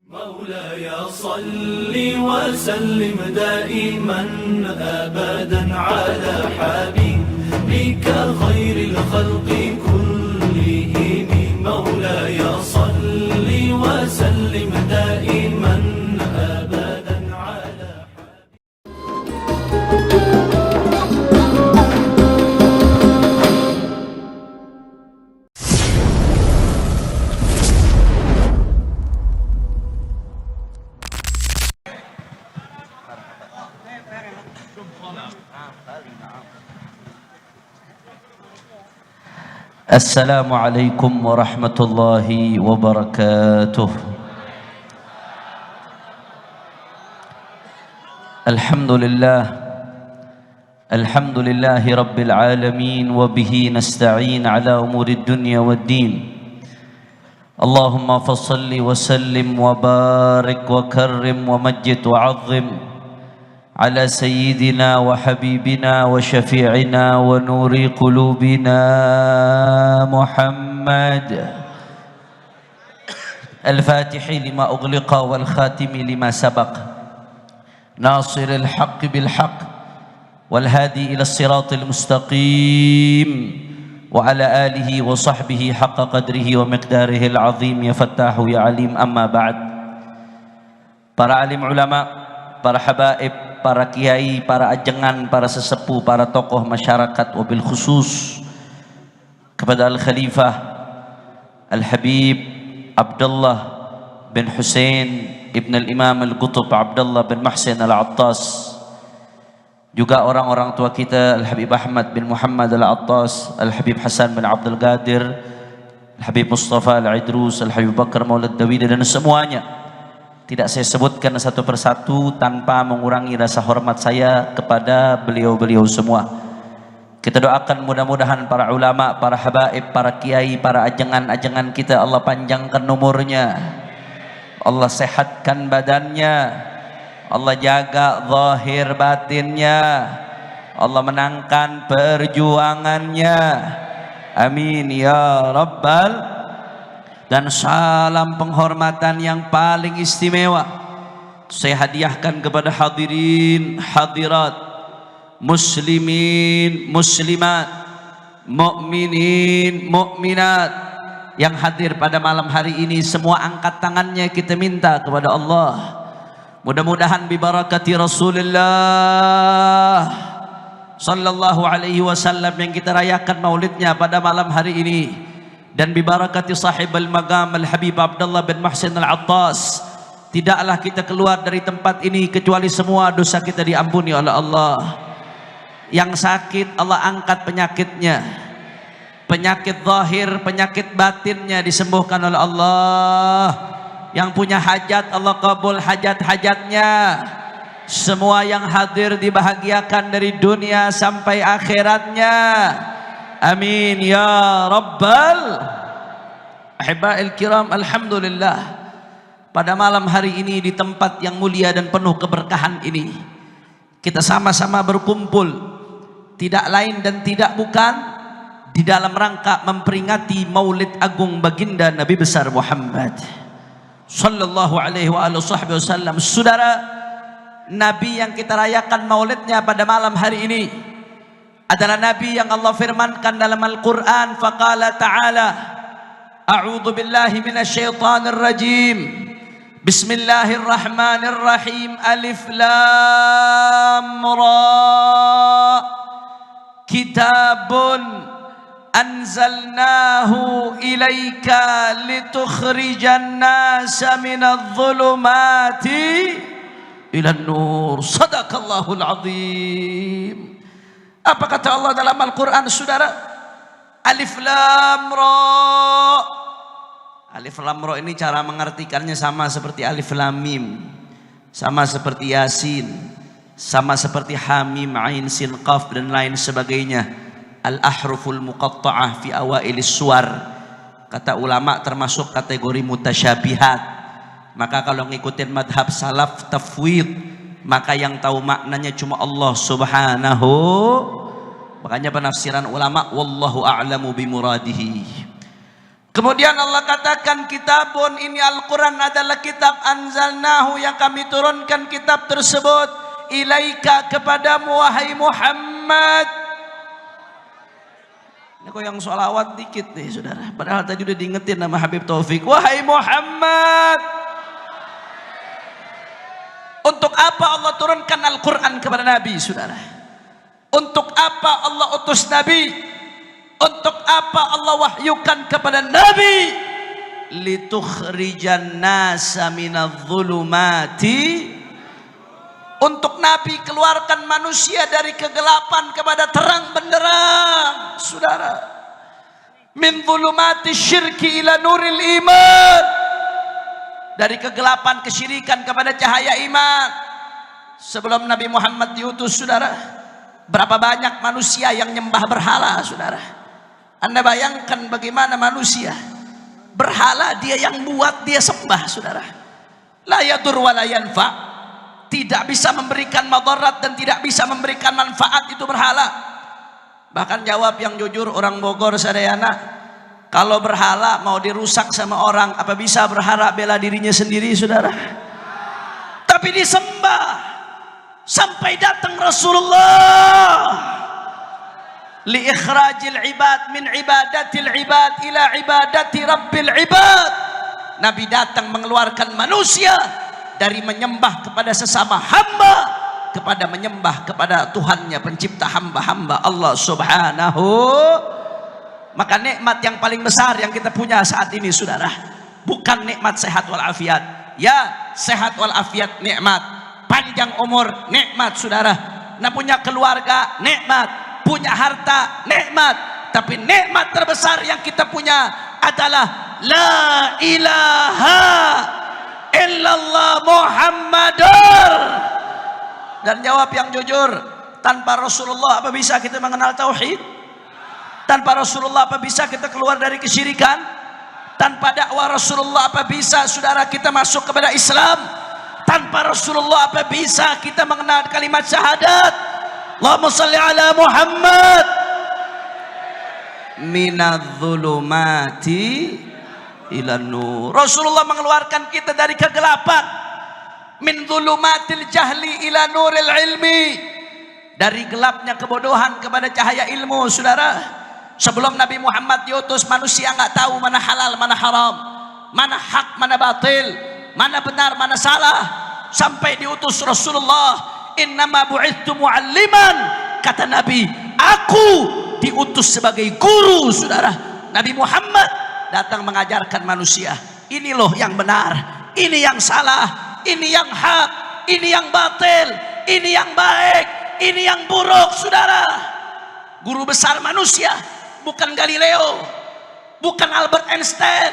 مولاي صل وسلم دائما أبدا على حبيبك خير الخلق كلهم. مولاي صل وسلم دائما أبدا على السلام عليكم ورحمة الله وبركاته. الحمد لله رب العالمين، وبه نستعين على أمور الدنيا والدين. اللهم فصل وسلم وبارك وكرم ومجد وعظم على سيدنا وحبيبنا وشفيعنا ونور قلوبنا محمد الفاتح لما أغلق والخاتم لما سبق ناصر الحق بالحق والهادي إلى الصراط المستقيم وعلى آله وصحبه حق قدره ومقداره العظيم. يا فتاح يا عليم. أما بعد. Para alim ulama, para habaib, para kiai, para ajengan, para sesepuh, para tokoh masyarakat, wabil khusus kepada Al-Khalifah Al-Habib Abdullah bin Hussein Ibn Al-Imam Al-Qutub Abdullah bin Mahsin Al-Attas, juga orang-orang tua kita Al-Habib Ahmad bin Muhammad Al-Attas, Al-Habib Hasan bin Abdul Qadir, Al-Habib Mustafa Al-Idrus, Al-Habib Bakar Maulad Dawida, dan semuanya tidak saya sebutkan satu persatu tanpa mengurangi rasa hormat saya kepada beliau-beliau semua. Kita doakan mudah-mudahan para ulama, para habaib, para kiai, para ajengan-ajengan kita Allah panjangkan umurnya, Allah sehatkan badannya, Allah jaga zahir batinnya, Allah menangkan perjuangannya. Amin ya rabbal. Dan salam penghormatan yang paling istimewa saya hadiahkan kepada hadirin hadirat, muslimin muslimat, mukminin mukminat yang hadir pada malam hari ini. Semua angkat tangannya, kita minta kepada Allah, mudah-mudahan bibarakati Rasulullah sallallahu alaihi wasallam yang kita rayakan maulidnya pada malam hari ini, dan bibarakati sahib al-magam Al-Habib Abdullah bin Mahsin Al-Attas, tidaklah kita keluar dari tempat ini kecuali semua dosa kita diampuni oleh Allah. Yang sakit Allah angkat penyakitnya, penyakit zahir, penyakit batinnya disembuhkan oleh Allah. Yang punya hajat Allah kabul hajat-hajatnya. Semua yang hadir dibahagiakan dari dunia sampai akhiratnya. Amin ya rabbal. Ahibba'il kiram, alhamdulillah, pada malam hari ini di tempat yang mulia dan penuh keberkahan ini kita sama-sama berkumpul tidak lain dan tidak bukan di dalam rangka memperingati maulid agung baginda Nabi besar Muhammad sallallahu alaihi wasallam. Saudara, Nabi yang kita rayakan maulidnya pada malam hari ini adalah Nabi yang Allah firmankan dalam Al-Quran, faqala ta'ala, a'udhu billahi minasyaitanir rajim, bismillahirrahmanirrahim, alif lam ra, kitabun anzalnahu ilaika litukhrijan nasa minadh dhulumati ilan nur. Sadaqallahul azim. Apa kata Allah dalam Al-Quran, saudara? Alif lam ra. Alif lam ra ini cara mengartikannya sama seperti alif lam mim, sama seperti yasin, sama seperti hamim, ain, sin, qaf dan lain sebagainya. Al-ahruful muqatta'ah fi awailis suwar, kata ulama termasuk kategori mutasyabihat. Maka kalau ngikutin madhab salaf tafwid, maka yang tahu maknanya cuma Allah subhanahu. Makanya penafsiran ulama wallahu a'lamu bimuradihi. Kemudian Allah katakan kitabun, ini Al-Quran adalah kitab anzalnahu, yang kami turunkan kitab tersebut ilaika, kepadamu wahai Muhammad. Ini kok yang sholawat dikit nih saudara, padahal tadi udah diingetin nama Habib Taufik, wahai Muhammad. Untuk apa Allah turunkan Al-Quran kepada Nabi saudara? Untuk apa Allah utus Nabi? Untuk apa Allah wahyukan kepada Nabi? Litukhrijan nasa minadh-dhulumati, untuk Nabi keluarkan manusia dari kegelapan kepada terang benderang saudara. Min dhulumati syirki ila nuril iman, dari kegelapan kesyirikan kepada cahaya iman. Sebelum Nabi Muhammad diutus saudara, berapa banyak manusia yang nyembah berhala saudara. Anda bayangkan bagaimana manusia berhala, dia yang buat, dia sembah saudara. La yadur wa la yanfa, tidak bisa memberikan madarat dan tidak bisa memberikan manfaat itu berhala. Bahkan jawab yang jujur orang Bogor sadayana, kalau berhala mau dirusak sama orang, apa bisa berharap bela dirinya sendiri saudara? Tapi disembah sampai datang Rasulullah li ikhrajil ibad min ibadatil ibad ila ibadati rabbil ibad. Nabi datang mengeluarkan manusia dari menyembah kepada sesama hamba kepada menyembah kepada Tuhannya, pencipta hamba-hamba Allah Subhanahu. Maka nikmat yang paling besar yang kita punya saat ini saudara, bukan nikmat sehat walafiat. Ya, sehat walafiat nikmat, panjang umur nikmat saudara, nah punya keluarga nikmat, punya harta nikmat, tapi nikmat terbesar yang kita punya adalah la ilaha illallah Muhammadur. Dan jawab yang jujur, tanpa Rasulullah apa bisa kita mengenal tauhid? Tanpa Rasulullah apa bisa kita keluar dari kesyirikan? Tanpa dakwah Rasulullah apa bisa saudara kita masuk kepada Islam? Tanpa Rasulullah apa bisa kita mengenal kalimat syahadat? Allahumma salli ala Muhammad. Minadh-dhulumati ila nur. Rasulullah mengeluarkan kita dari kegelapan. Min dhulumatil jahli ila nuril ilmi, dari gelapnya kebodohan kepada cahaya ilmu saudara. Sebelum Nabi Muhammad diutus, manusia nggak tahu mana halal mana haram, mana hak mana batil, mana benar mana salah. Sampai diutus Rasulullah, innama bu'ithtu mu'alliman, kata Nabi, aku diutus sebagai guru saudara. Nabi Muhammad datang mengajarkan manusia, ini loh yang benar, ini yang salah, ini yang hak, ini yang batil, ini yang baik, ini yang buruk saudara. Guru besar manusia bukan Galileo, bukan Albert Einstein,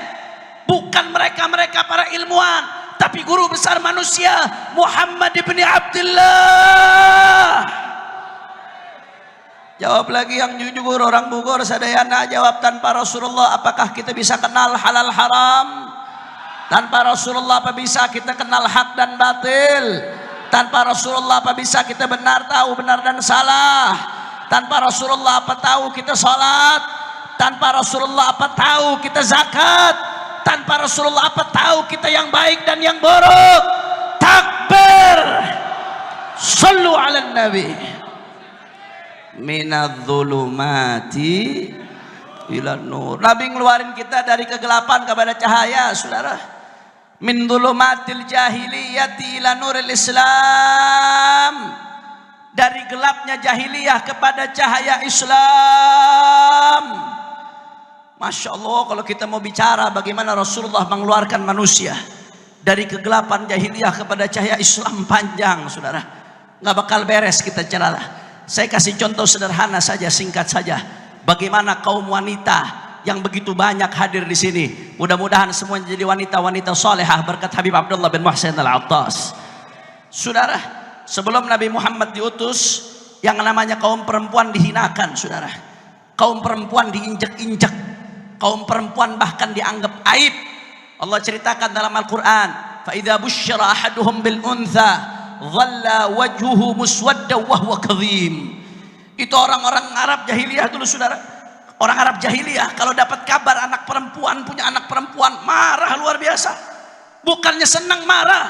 bukan mereka-mereka para ilmuwan, tapi guru besar manusia Muhammad ibn Abdullah. Jawab lagi yang jujur orang Bogor sadayana, jawab, tanpa Rasulullah apakah kita bisa kenal halal haram? Tanpa Rasulullah apa bisa kita kenal hak dan batil? Tanpa Rasulullah apa bisa kita benar tahu benar dan salah? Tanpa Rasulullah apa tahu kita sholat? Tanpa Rasulullah apa tahu kita zakat? Tanpa Rasulullah apa tahu kita yang baik dan yang buruk? Takbir, sallu ala nabi. Minadh-dhulumati ila nur. Nabi ngeluarin kita dari kegelapan kepada cahaya saudara. Min dhulumatil jahiliyati ila nuril Islam, dari gelapnya jahiliyah kepada cahaya Islam. Masya Allah, kalau kita mau bicara bagaimana Rasulullah mengeluarkan manusia dari kegelapan jahiliyah kepada cahaya Islam, panjang saudara, nggak bakal beres kita cerita. Saya kasih contoh sederhana saja, singkat saja, bagaimana kaum wanita yang begitu banyak hadir di sini. Mudah-mudahan semuanya jadi wanita-wanita salehah berkat Habib Abdullah bin Muhsin Al-Attas. Saudara, sebelum Nabi Muhammad diutus, yang namanya kaum perempuan dihinakan saudara. Kaum perempuan diinjek-injek, kaum perempuan bahkan dianggap aib. Allah ceritakan dalam Al-Quran, fa idza busyira ahaduhum bil untha dhalla wajhuhu muswadda wa huwa kadhim. Itu orang-orang Arab jahiliyah dulu saudara. Orang Arab jahiliyah kalau dapat kabar anak perempuan punya anak perempuan marah luar biasa. Bukannya senang, marah.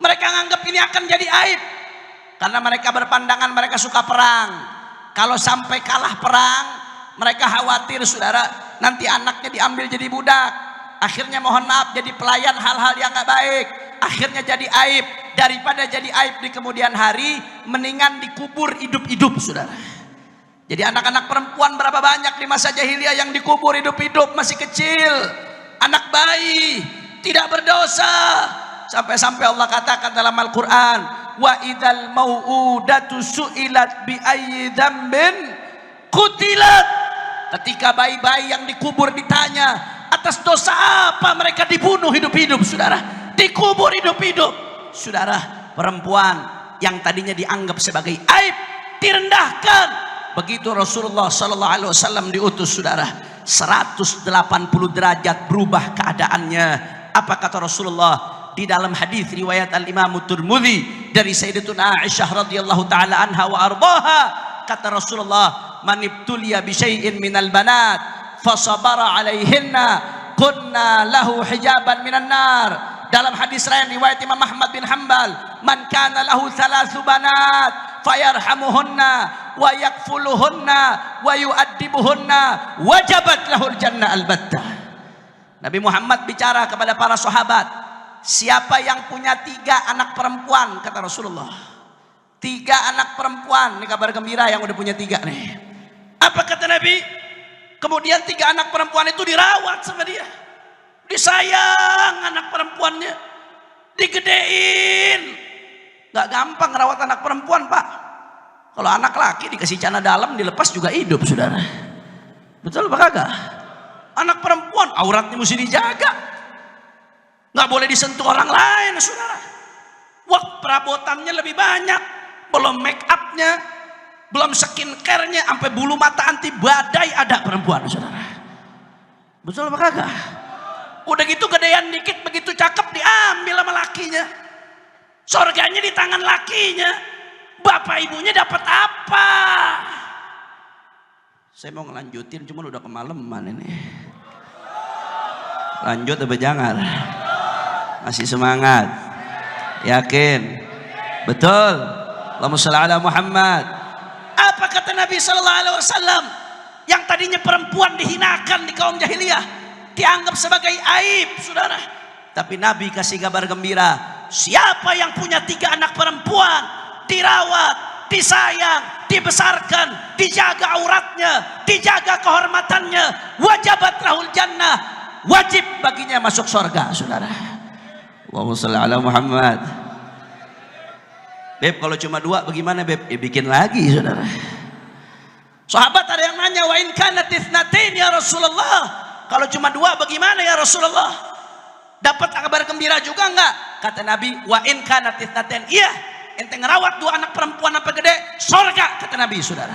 Mereka nganggap ini akan jadi aib. Karena mereka berpandangan mereka suka perang. Kalau sampai kalah perang, mereka khawatir saudara, nanti anaknya diambil jadi budak. Akhirnya mohon maaf jadi pelayan hal-hal yang gak baik. Akhirnya jadi aib. Daripada jadi aib di kemudian hari, mendingan dikubur hidup-hidup saudara. Jadi anak-anak perempuan berapa banyak di masa jahiliyah yang dikubur hidup-hidup, masih kecil, anak bayi, tidak berdosa. Sampai-sampai Allah katakan dalam Al-Quran, wa idzal mau'udatu su'ilat bi ayyi dzambin qutilat. Ketika bayi-bayi yang dikubur ditanya, atas dosa apa mereka dibunuh hidup-hidup saudara, dikubur hidup-hidup. Saudara, perempuan yang tadinya dianggap sebagai aib direndahkan. Begitu Rasulullah sallallahu alaihi wasallam diutus saudara, 180 derajat berubah keadaannya. Apa kata Rasulullah di dalam hadis riwayat Al-Imam Tirmidzi dari Sayyidatuna Aisyah radhiyallahu taala anha wa ardhaha, kata Rasulullah, man ibtuliya bi syai'in minal banat fa sabara 'alaihinna kunna lahu hijaban minan nar. Dalam hadis lain riwayat Imam Ahmad bin Hanbal, man kana lahu thalathu banat fayarhamuhunna wa yakfuluhunna wa yu'addibuhunna wajabat lahul jannah albattah. Nabi Muhammad bicara kepada para sahabat, siapa yang punya 3 anak perempuan, kata Rasulullah, 3 anak perempuan, ini kabar gembira yang udah punya 3 nih. Apa kata Nabi? Kemudian 3 anak perempuan itu dirawat sama dia, disayang anak perempuannya, digedein. Gak gampang rawat anak perempuan pak. Kalau anak laki dikasih celana dalam dilepas juga hidup saudara. Betul apa kagak? Anak perempuan auratnya mesti dijaga, gak boleh disentuh orang lain saudara. Wah, perabotannya lebih banyak, belum make upnya, belum skincare-nya, sampai bulu mata anti badai ada perempuan saudara. Betul apa kagak? Udah gitu gedean dikit, begitu cakep diambil sama lakinya. Surganya di tangan lakinya. Bapak ibunya dapat apa? Saya mau ngelanjutin cuman udah kemalaman ini. Lanjut apa jangan? Masih semangat? Yakin? Betul? Allahumma shalli ala Muhammad. Apa kata Nabi sallallahu alaihi wasallam? Yang tadinya perempuan dihinakan di kaum jahiliyah, dianggap sebagai aib saudara. Tapi Nabi kasih kabar gembira, siapa yang punya 3 anak perempuan, dirawat, disayang, dibesarkan, dijaga auratnya, dijaga kehormatannya, wajabat lahul jannah, wajib baginya masuk surga saudara. Allahumma shalli ala Muhammad. Beb, kalau cuma 2 bagaimana beb? Ya bikin lagi saudara. Sahabat ada yang nanya, wa in kanat itsnatain ya Rasulullah, kalau cuma 2 bagaimana ya Rasulullah? Dapat kabar gembira juga enggak? Kata Nabi, wa in kanat itsnatain, iya, ente ngerawat 2 anak perempuan sampai gede, surga, kata Nabi saudara.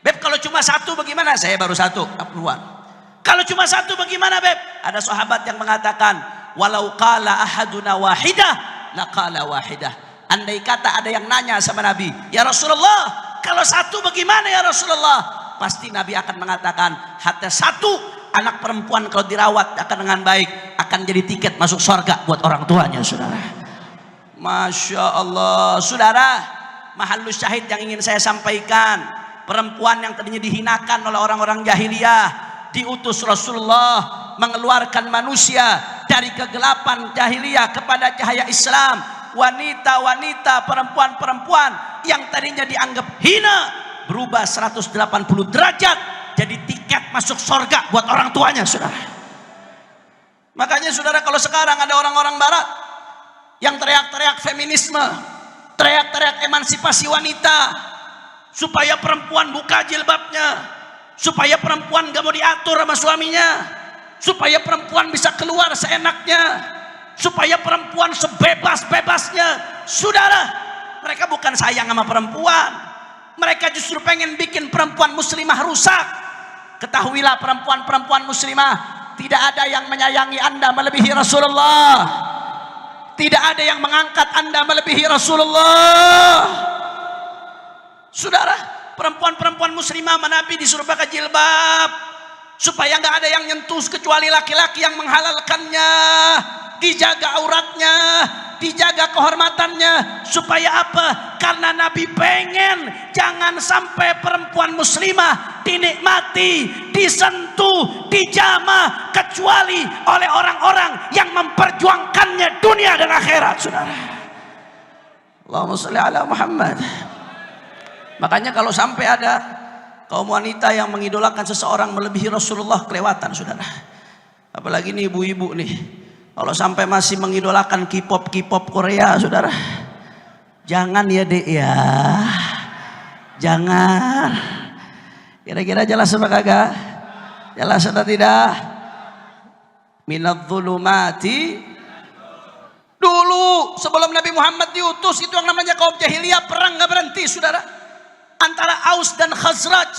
Beb, kalau cuma 1 bagaimana? Saya baru 1 perempuan. Kalau cuma 1 bagaimana beb? Ada sahabat yang mengatakan, walau qala ahaduna wahidah laqala wahidah. Andai kata ada yang nanya sama Nabi, ya Rasulullah, kalau 1 bagaimana ya Rasulullah? Pasti Nabi akan mengatakan, hatta 1 anak perempuan kalau dirawat akan dengan baik, akan jadi tiket masuk surga buat orang tuanya saudara. Masya Allah saudara. Mahallus syahid yang ingin saya sampaikan, perempuan yang tadinya dihinakan oleh orang-orang jahiliyah, diutus Rasulullah mengeluarkan manusia dari kegelapan jahiliyah kepada cahaya Islam. Wanita-wanita, perempuan-perempuan yang tadinya dianggap hina berubah 180 derajat jadi tiket masuk surga buat orang tuanya saudara. Makanya saudara, kalau sekarang ada orang-orang barat yang teriak-teriak feminisme, teriak-teriak emansipasi wanita, supaya perempuan buka jilbabnya, supaya perempuan gak mau diatur sama suaminya, supaya perempuan bisa keluar seenaknya, supaya perempuan sebebas-bebasnya. Saudara, mereka bukan sayang sama perempuan, mereka justru pengen bikin perempuan muslimah rusak. Ketahuilah perempuan-perempuan muslimah, tidak ada yang menyayangi anda melebihi Rasulullah, tidak ada yang mengangkat anda melebihi Rasulullah. Saudara, perempuan-perempuan muslimah Nabi disuruh pakai jilbab supaya nggak ada yang nyentuh kecuali laki-laki yang menghalalkannya, dijaga auratnya, dijaga kehormatannya. Supaya apa? Karena Nabi pengen jangan sampai perempuan muslimah dinikmati, disentuh, dijamah kecuali oleh orang-orang yang memperjuangkannya dunia dan akhirat, saudara. Allahumma sholli ala Muhammad. Makanya kalau sampai ada kaum wanita yang mengidolakan seseorang melebihi Rasulullah, kelewatan, saudara. Apalagi nih ibu-ibu nih, kalau sampai masih mengidolakan K-pop Korea, saudara, jangan ya dek ya, jangan. Kira-kira jelas apa kagak? Jelas atau tidak? Minadz-dzulumati. Dulu sebelum Nabi Muhammad diutus itu yang namanya kaum jahiliyah, perang nggak berhenti, saudara. Antara Aus dan Khazraj,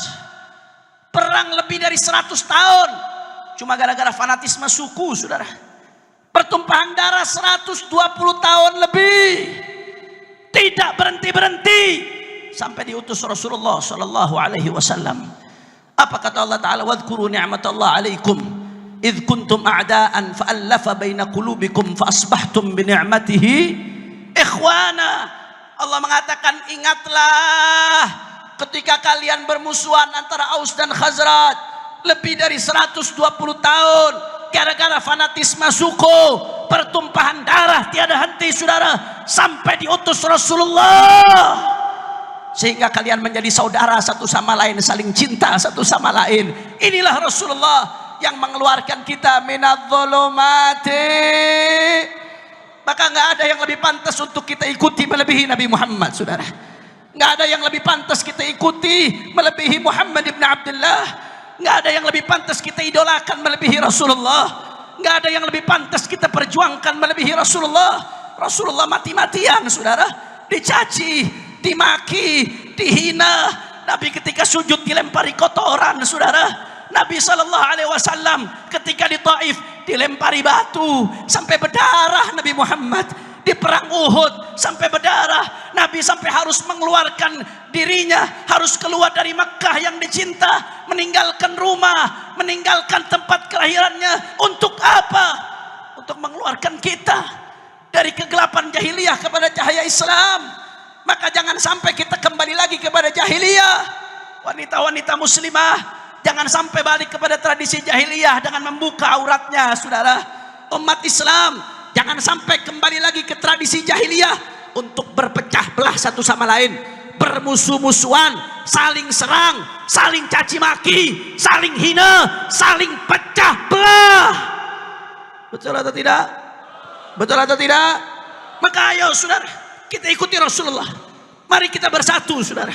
perang lebih dari 100 tahun, cuma gara-gara fanatisme suku, saudara. Pertumpahan darah 120 tahun lebih, tidak berhenti-berhenti sampai diutus Rasulullah sallallahu alaihi wasallam. Apa kata Allah Ta'ala? Wadhkuru ni'matallahi alaikum idh kuntum a'daan fa'allafa baina qulubikum fa asbahtum bi ni'matihi ikhwana. Allah mengatakan, ingatlah ketika kalian bermusuhan antara Aus dan Khazraj lebih dari 120 tahun gara-gara fanatisme suku, pertumpahan darah tiada henti, saudara, sampai diutus Rasulullah. Sehingga kalian menjadi saudara satu sama lain, saling cinta satu sama lain. Inilah Rasulullah yang mengeluarkan kita minadz-dzulumati. Maka nggak ada yang lebih pantas untuk kita ikuti melebihi Nabi Muhammad, saudara. Nggak ada yang lebih pantas kita ikuti melebihi Muhammad ibn Abdullah. Nggak ada yang lebih pantas kita idolakan melebihi Rasulullah. Nggak ada yang lebih pantas kita perjuangkan melebihi Rasulullah. Rasulullah mati-matian, saudara, dicaci, dimaki, dihina. Nabi ketika sujud dilempari kotoran, saudara. Nabi SAW ketika di Taif dilempari batu sampai berdarah. Nabi Muhammad di perang Uhud sampai berdarah. Nabi sampai harus mengeluarkan dirinya, harus keluar dari Mekah yang dicinta, meninggalkan rumah, meninggalkan tempat kelahirannya. Untuk apa? Untuk mengeluarkan kita dari kegelapan jahiliyah kepada cahaya Islam. Maka jangan sampai kita kembali lagi kepada jahiliyah. Wanita-wanita muslimah, jangan sampai balik kepada tradisi jahiliyah dengan membuka auratnya, saudara. Umat Islam, jangan sampai kembali lagi ke tradisi jahiliyah untuk berpecah belah satu sama lain, bermusuh-musuhan, saling serang, saling caci maki, saling hina, saling pecah belah. Betul atau tidak? Betul atau tidak? Maka ayo, saudara, kita ikuti Rasulullah. Mari kita bersatu, saudara.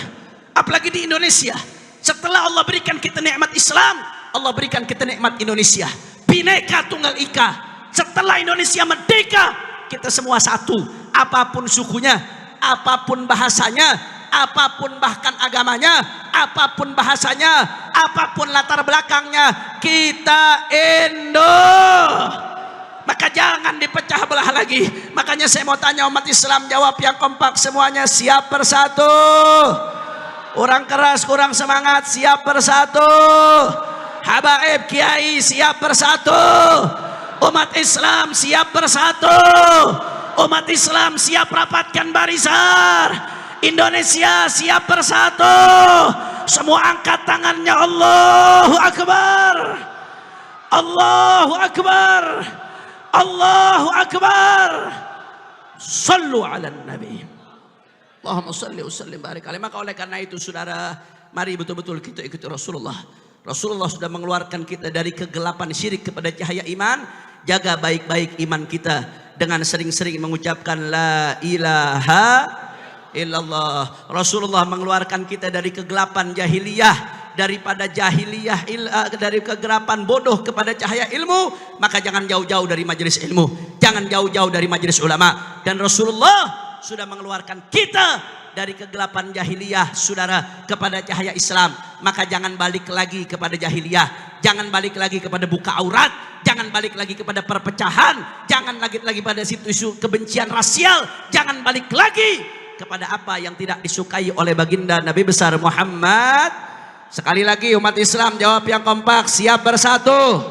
Apalagi di Indonesia, setelah Allah berikan kita nikmat Islam, Allah berikan kita nikmat Indonesia, Bhinneka Tunggal Ika. Setelah Indonesia merdeka, kita semua satu. Apapun sukunya, apapun bahasanya, apapun bahkan agamanya, apapun bahasanya, apapun latar belakangnya, kita Indo. Maka jangan dipecah belah lagi. Makanya saya mau tanya umat Islam, jawab yang kompak semuanya, siap bersatu. Kurang keras, kurang semangat, siap bersatu. Habaib Kiai siap bersatu. Umat Islam siap bersatu. Umat Islam siap rapatkan barisan. Indonesia siap bersatu. Semua angkat tangannya, Allahu Akbar. Allahu Akbar. Allahu Akbar. Sallu ala Nabi. Allahumma salli wa sallim barik alaihi. Maka oleh karena itu, saudara, mari betul-betul kita ikuti Rasulullah. Rasulullah sudah mengeluarkan kita dari kegelapan syirik kepada cahaya iman. Jaga baik-baik iman kita dengan sering-sering mengucapkan la ilaha illallah. Rasulullah mengeluarkan kita dari kegelapan jahiliyah, daripada jahiliyah, dari kegelapan bodoh kepada cahaya ilmu. Maka jangan jauh-jauh dari majelis ilmu, jangan jauh-jauh dari majelis ulama. Dan Rasulullah sudah mengeluarkan kita dari kegelapan jahiliyah, saudara, kepada cahaya Islam. Maka jangan balik lagi kepada jahiliyah, jangan balik lagi kepada buka aurat, jangan balik lagi kepada perpecahan, jangan lagi pada situ isu kebencian rasial, jangan balik lagi kepada apa yang tidak disukai oleh baginda Nabi besar Muhammad. Sekali lagi umat Islam jawab yang kompak, siap bersatu,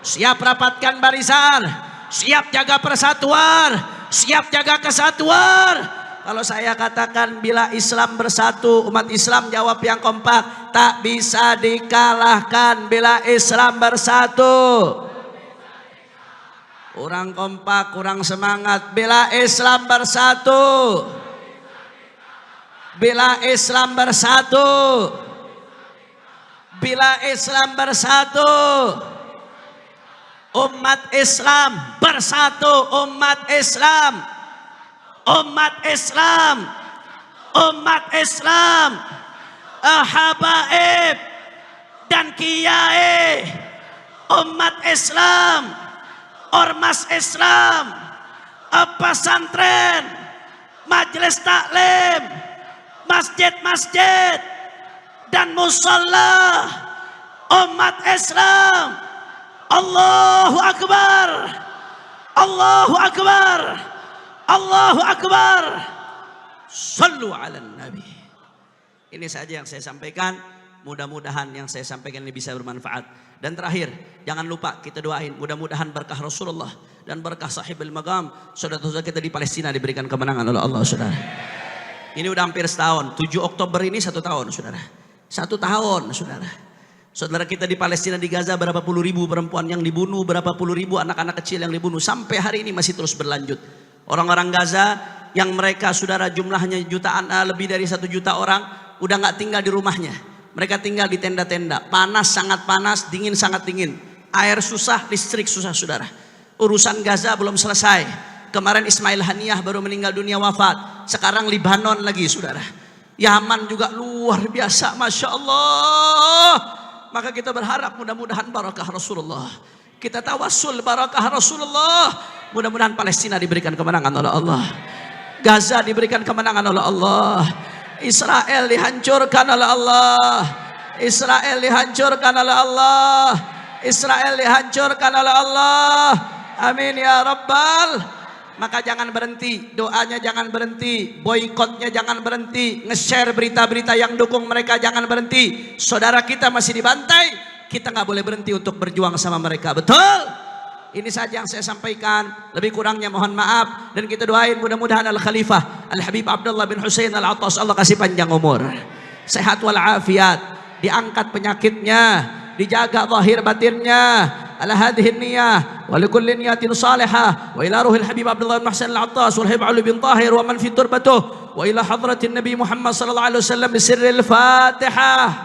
siap rapatkan barisan, siap jaga persatuan, siap jaga kesatuan. Kalau saya katakan bila Islam bersatu, umat Islam jawab yang kompak, tak bisa dikalahkan bila Islam bersatu. Kurang kompak, kurang semangat. Bila Islam bersatu, bila Islam bersatu, bila Islam bersatu, umat Islam bersatu, umat Islam, umat Islam, umat Islam, habaib dan kiai, umat Islam, ormas Islam, pesantren, majelis taklim, masjid-masjid dan musalla, umat Islam. Allahu Akbar, Allahu Akbar, Allahu Akbar. Sallu ala Nabi. Ini saja yang saya sampaikan. Mudah-mudahan yang saya sampaikan ini bisa bermanfaat. Dan terakhir, jangan lupa kita doain mudah-mudahan berkah Rasulullah dan berkah sahibul maqam, saudara-saudara kita di Palestina diberikan kemenangan oleh Allah, saudara. Ini udah hampir setahun. 7 Oktober ini 1 tahun, saudara. 1 tahun, saudara. Saudara kita di Palestina, di Gaza, berapa puluh ribu perempuan yang dibunuh, berapa puluh ribu anak-anak kecil yang dibunuh. Sampai hari ini masih terus berlanjut. Orang-orang Gaza yang mereka, saudara, jumlahnya jutaan, lebih dari 1 juta orang, udah nggak tinggal di rumahnya. Mereka tinggal di tenda-tenda. Panas, sangat panas, dingin, sangat dingin. Air susah, listrik susah, saudara. Urusan Gaza belum selesai. Kemarin Ismail Haniyah baru meninggal dunia, wafat. Sekarang Libanon lagi, saudara. Yaman juga luar biasa, Masya Allah. Maka kita berharap mudah-mudahan barakah Rasulullah. Kita tawassul barakah Rasulullah. Mudah-mudahan Palestina diberikan kemenangan oleh Allah. Gaza diberikan kemenangan oleh Allah. Israel dihancurkan oleh Allah. Israel dihancurkan oleh Allah. Israel dihancurkan oleh Allah. Amin ya Rabbal. Maka jangan berhenti, doanya jangan berhenti, boikotnya jangan berhenti, nge-share berita-berita yang dukung mereka jangan berhenti. Saudara kita masih dibantai, kita nggak boleh berhenti untuk berjuang sama mereka. Betul? Ini saja yang saya sampaikan. Lebih kurangnya mohon maaf. Dan kita doain mudah-mudahan Al-Khalifah Al-Habib Abdullah bin Husain Al-Attas, Allah kasih panjang umur, sehat walafiat, diangkat penyakitnya, dijaga zahir batinnya. Ala hadhihi niyah wa likulli niyatin salihah wa ila ruhil Habib Abdullah bin Husain Al-Attas wal Habib Ali bin Tahir wa man fi turbatuh wa ila hadratin Nabi Muhammad sallallahu alaihi wasallam bi sirril Fatihah.